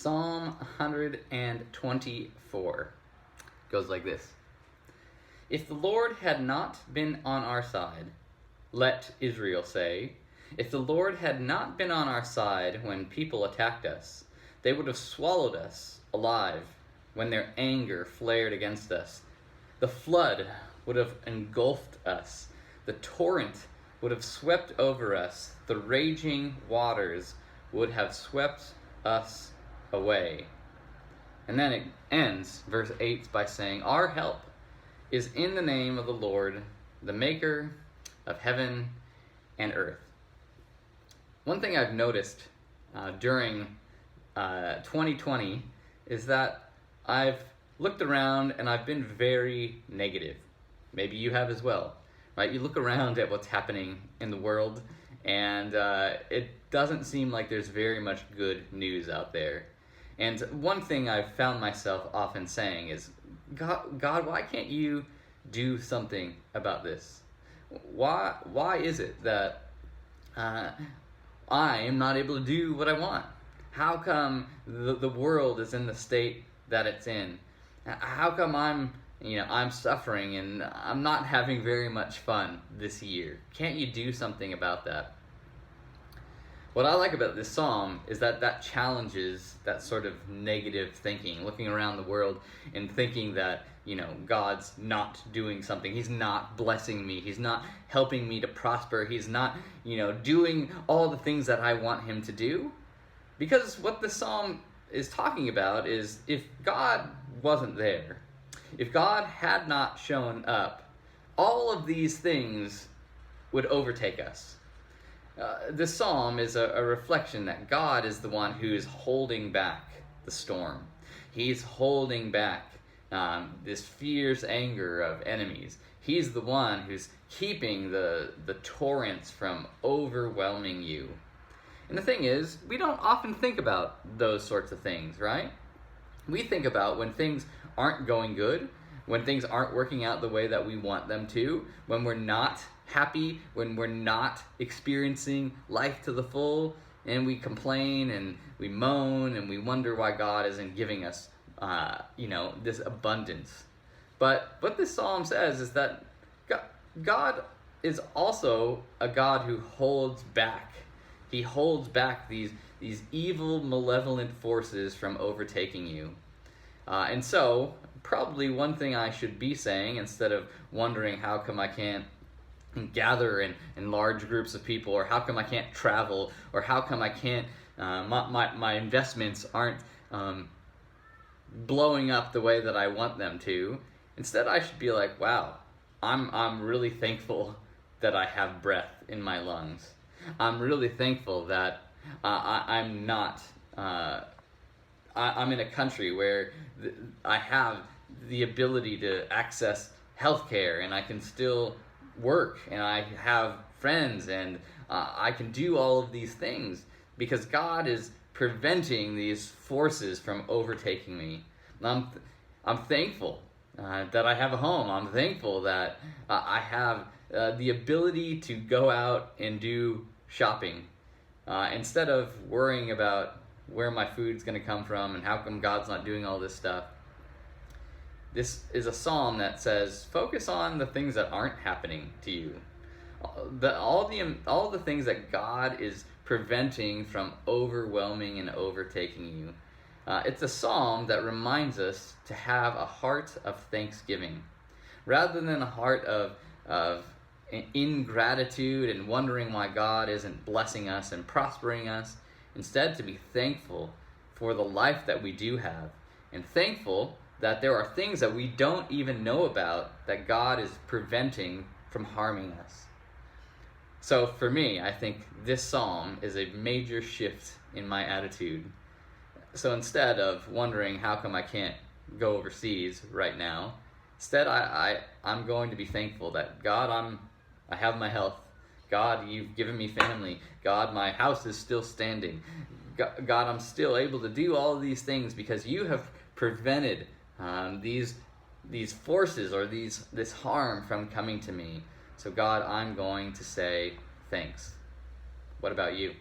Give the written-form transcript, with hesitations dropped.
Psalm 124 goes like this. If the Lord had not been on our side, let Israel say, if the Lord had not been on our side when people attacked us, they would have swallowed us alive when their anger flared against us. The flood would have engulfed us. The torrent would have swept over us. The raging waters would have swept us away. And then it ends, verse 8, by saying, our help is in the name of the Lord, the maker of heaven and earth. One thing I've noticed during 2020 is that I've looked around and I've been very negative. Maybe you have as well, right? You look around at what's happening in the world and it doesn't seem like there's very much good news out there. And one thing I've found myself often saying is, God, why can't you do something about this? Why is it that I am not able to do what I want? How come the world is in the state that it's in? How come I'm suffering and I'm not having very much fun this year? Can't you do something about that? What I like about this psalm is that challenges that sort of negative thinking, looking around the world and thinking that, God's not doing something. He's not blessing me. He's not helping me to prosper. He's not, doing all the things that I want him to do. Because what the psalm is talking about is if God wasn't there, if God had not shown up, all of these things would overtake us. This psalm is a reflection that God is the one who is holding back the storm. He's holding back this fierce anger of enemies. He's the one who's keeping the torrents from overwhelming you. And the thing is, we don't often think about those sorts of things, right? We think about when things aren't going good, when things aren't working out the way that we want them to, when we're not happy, when we're not experiencing life to the full, and we complain and we moan and we wonder why God isn't giving us, this abundance. But what this psalm says is that God is also a God who holds back. He holds back these evil, malevolent forces from overtaking you. And so, probably one thing I should be saying, instead of wondering how come I can't gather in large groups of people, or how come I can't travel, or how come I can't, my investments aren't blowing up the way that I want them to. Instead, I should be like, wow, I'm really thankful that I have breath in my lungs. I'm really thankful that I'm not, I'm in a country where I have the ability to access healthcare, and I can still work, and I have friends, and I can do all of these things because God is preventing these forces from overtaking me. I'm thankful that I have a home. I'm thankful that I have the ability to go out and do shopping instead of worrying about where my food's going to come from and how come God's not doing all this stuff. This is a psalm that says, focus on the things that aren't happening to you. All the things that God is preventing from overwhelming and overtaking you. It's a psalm that reminds us to have a heart of thanksgiving, rather than a heart of ingratitude and wondering why God isn't blessing us and prospering us. Instead, to be thankful for the life that we do have, and thankful that there are things that we don't even know about that God is preventing from harming us. So for me, I think this psalm is a major shift in my attitude. So instead of wondering how come I can't go overseas right now, instead I'm going to be thankful that God, I have my health. God, you've given me family. God, my house is still standing. God, I'm still able to do all of these things because you have prevented these forces or this harm from coming to me. So God, I'm going to say thanks. What about you?